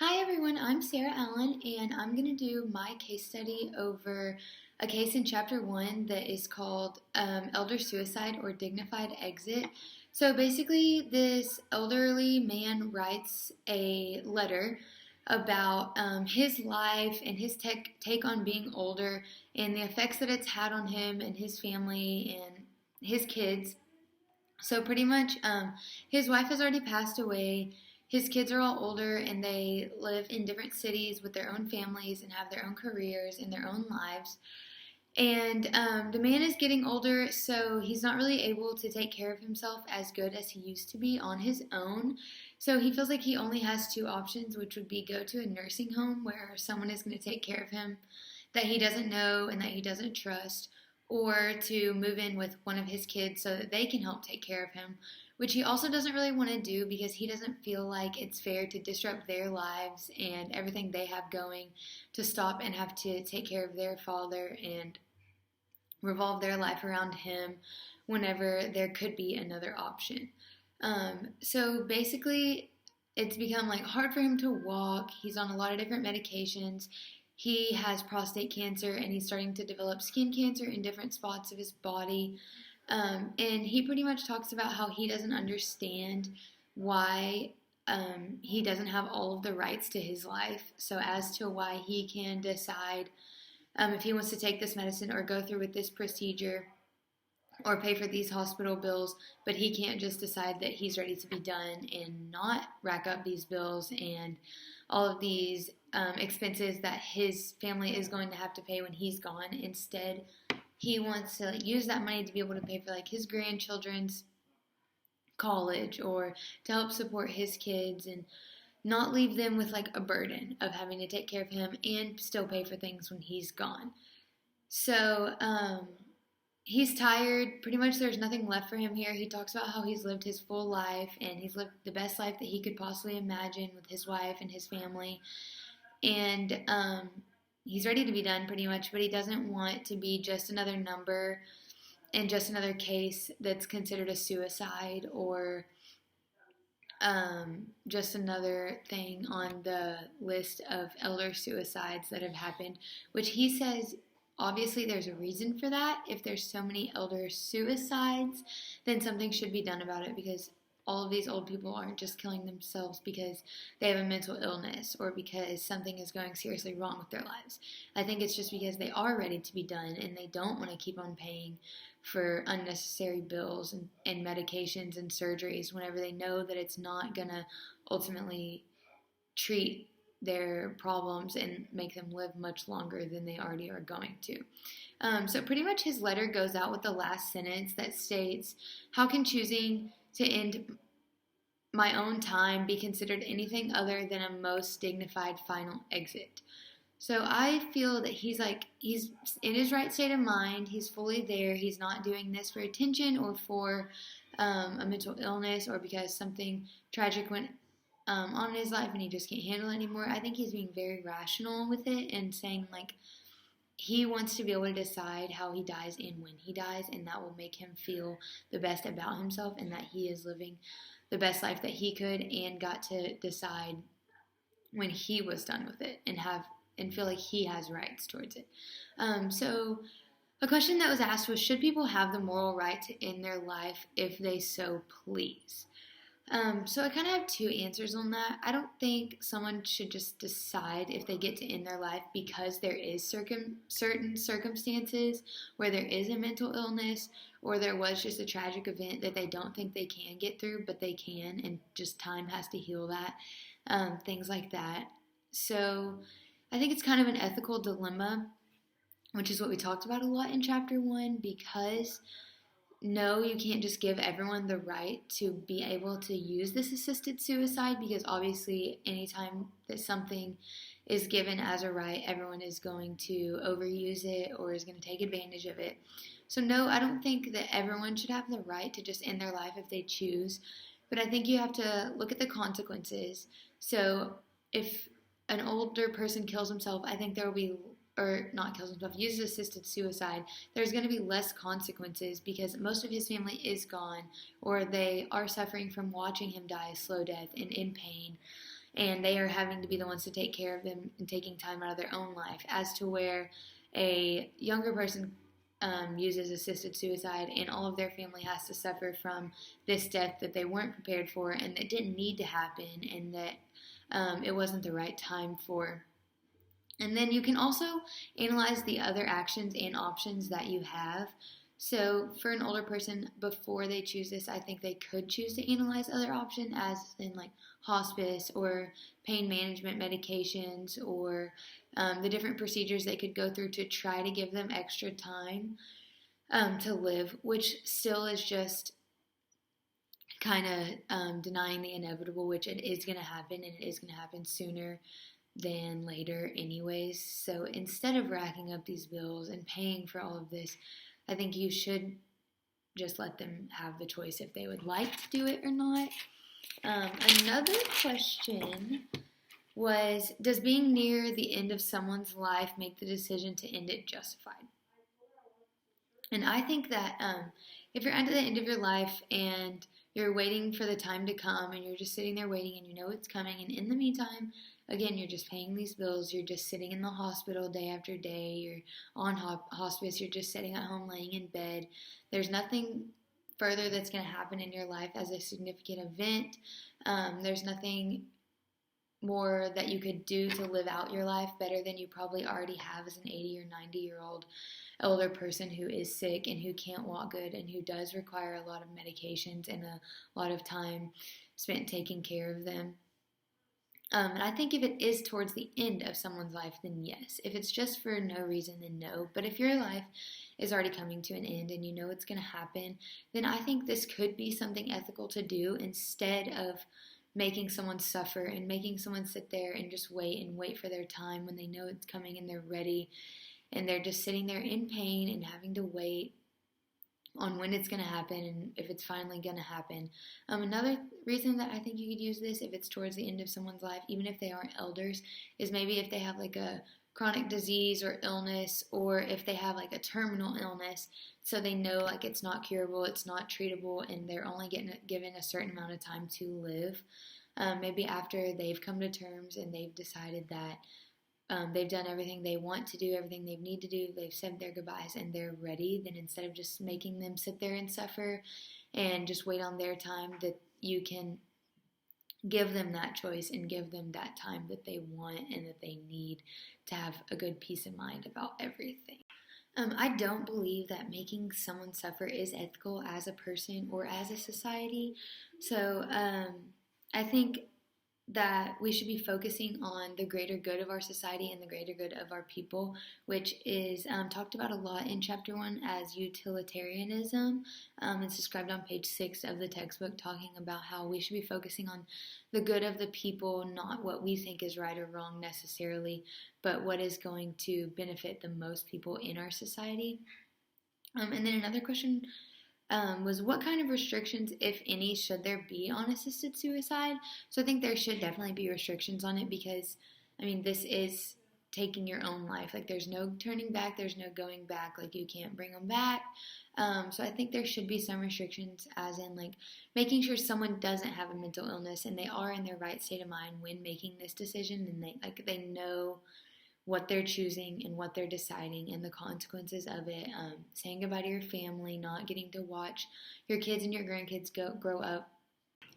Hi everyone, I'm Sarah Allen, and I'm going to do my case study over a case in Chapter 1 that is called Elder Suicide or Dignified Exit. So basically, this elderly man writes a letter about his life and his take on being older and the effects that it's had on him and his family and his kids. So pretty much, his wife has already passed away. His kids are all older and they live in different cities with their own families and have their own careers and their own lives. And the man is getting older, so he's not really able to take care of himself as good as he used to be on his own. So he feels like he only has two options, which would be go to a nursing home where someone is going to take care of him that he doesn't know and that he doesn't trust, or to move in with one of his kids so that they can help take care of him, which he also doesn't really want to do because he doesn't feel like it's fair to disrupt their lives and everything they have going to stop and have to take care of their father and revolve their life around him whenever there could be another option. So basically, it's become like hard for him to walk. He's on a lot of different medications. He has prostate cancer and he's starting to develop skin cancer in different spots of his body. And he pretty much talks about how he doesn't understand why he doesn't have all of the rights to his life. So, as to why he can decide if he wants to take this medicine or go through with this procedure or pay for these hospital bills, but he can't just decide that he's ready to be done and not rack up these bills and all of these expenses that his family is going to have to pay when he's gone. Instead, he wants to use that money to be able to pay for like his grandchildren's college or to help support his kids and not leave them with like a burden of having to take care of him and still pay for things when he's gone. So, he's tired. Pretty much there's nothing left for him here. He talks about how he's lived his full life and he's lived the best life that he could possibly imagine with his wife and his family. And he's ready to be done pretty much, but he doesn't want to be just another number and just another case that's considered a suicide or just another thing on the list of elder suicides that have happened, which he says obviously there's a reason for that. If there's so many elder suicides, then something should be done about it because all of these old people aren't just killing themselves because they have a mental illness or because something is going seriously wrong with their lives. I think it's just because they are ready to be done and they don't want to keep on paying for unnecessary bills and medications and surgeries whenever they know that it's not going to ultimately treat their problems and make them live much longer than they already are going to. So pretty much his letter goes out with the last sentence that states, "How can choosing to end my own time be considered anything other than a most dignified final exit?" So I feel that he's in his right state of mind. He's fully there. He's not doing this for attention or for a mental illness or because something tragic went on in his life and he just can't handle it anymore. I think he's being very rational with it and saying like he wants to be able to decide how he dies and when he dies, and that will make him feel the best about himself and that he is living the best life that he could and got to decide when he was done with it and feel like he has rights towards it. So a question that was asked was, should people have the moral right to end their life if they so please? So I kind of have two answers on that. I don't think someone should just decide if they get to end their life because there is certain circumstances where there is a mental illness or there was just a tragic event that they don't think they can get through, but they can, and just time has to heal that. Things like that. So I think it's kind of an ethical dilemma, which is what we talked about a lot in Chapter 1, because no, you can't just give everyone the right to be able to use this assisted suicide because obviously anytime that something is given as a right, everyone is going to overuse it or is going to take advantage of it. So no, I don't think that everyone should have the right to just end their life if they choose, but I think you have to look at the consequences. So if an older person kills himself, I think there will be or not kills himself, uses assisted suicide, there's going to be less consequences because most of his family is gone or they are suffering from watching him die a slow death and in pain. and they are having to be the ones to take care of them and taking time out of their own life, as to where a younger person uses assisted suicide and all of their family has to suffer from this death that they weren't prepared for and that didn't need to happen, and that it wasn't the right time for. And then you can also analyze the other actions and options that you have. So for an older person, before they choose this, I think they could choose to analyze other options, as in like hospice or pain management medications, or the different procedures they could go through to try to give them extra time to live, which still is just kind of denying the inevitable, which it is going to happen, and it is going to happen sooner than later anyways. So instead of racking up these bills and paying for all of this, I think you should just let them have the choice if they would like to do it or not. Another question was, does being near the end of someone's life make the decision to end it justified? And I think that if you're at the end of your life and you're waiting for the time to come and you're just sitting there waiting and you know it's coming, and in the meantime, again, you're just paying these bills, you're just sitting in the hospital day after day, you're on hospice, you're just sitting at home laying in bed, there's nothing further that's going to happen in your life as a significant event. There's nothing more that you could do to live out your life better than you probably already have as an 80 or 90-year-old older person who is sick and who can't walk good and who does require a lot of medications and a lot of time spent taking care of them. And I think if it is towards the end of someone's life, then yes. If it's just for no reason, then no. But if your life is already coming to an end and you know it's going to happen, then I think this could be something ethical to do instead of making someone suffer and making someone sit there and just wait for their time when they know it's coming and they're ready, and they're just sitting there in pain and having to wait on when it's going to happen and if it's finally going to happen. Another reason that I think you could use this if it's towards the end of someone's life, even if they aren't elders, is maybe if they have like a chronic disease or illness, or if they have like a terminal illness, so they know like it's not curable, it's not treatable, and they're only given a certain amount of time to live. Maybe after they've come to terms and they've decided that they've done everything they want to do, everything they need to do, they've said their goodbyes and they're ready, then instead of just making them sit there and suffer and just wait on their time, that you can give them that choice and give them that time that they want and that they need to have a good peace of mind about everything. I don't believe that making someone suffer is ethical as a person or as a society. So I think that we should be focusing on the greater good of our society and the greater good of our people, which is talked about a lot in chapter 1 as utilitarianism. It's described on page 6 of the textbook, talking about how we should be focusing on the good of the people, not what we think is right or wrong necessarily, but what is going to benefit the most people in our society. And then another question was, what kind of restrictions, if any, should there be on assisted suicide? So I think there should definitely be restrictions on it because, I mean, this is taking your own life. Like, there's no turning back, there's no going back. Like, you can't bring them back. So I think there should be some restrictions, as in, like, making sure someone doesn't have a mental illness and they are in their right state of mind when making this decision, and they know what they're choosing and what they're deciding and the consequences of it. Saying goodbye to your family, not getting to watch your kids and your grandkids grow up.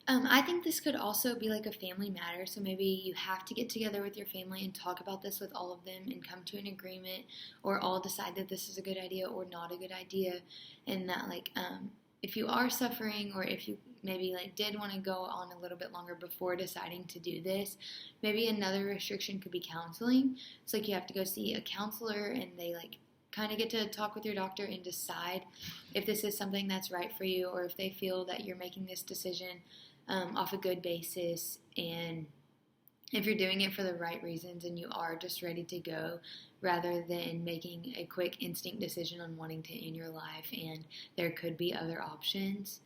I think this could also be like a family matter. So maybe you have to get together with your family and talk about this with all of them and come to an agreement, or all decide that this is a good idea or not a good idea. And that if you are suffering, or if you maybe did want to go on a little bit longer before deciding to do this, maybe another restriction could be counseling. So you have to go see a counselor, and they kind of get to talk with your doctor and decide if this is something that's right for you, or if they feel that you're making this decision off a good basis, and if you're doing it for the right reasons and you are just ready to go, rather than making a quick instinct decision on wanting to end your life and there could be other options.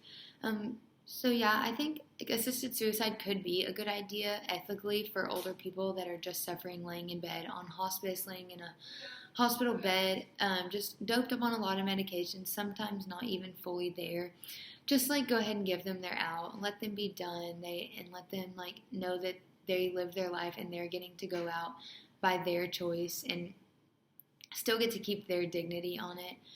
So yeah, I think assisted suicide could be a good idea ethically for older people that are just suffering, laying in bed on hospice, laying in a hospital bed, just doped up on a lot of medications, sometimes not even fully there. Just go ahead and give them their out, let them be done, and let them know that they live their life and they're getting to go out by their choice and still get to keep their dignity on it.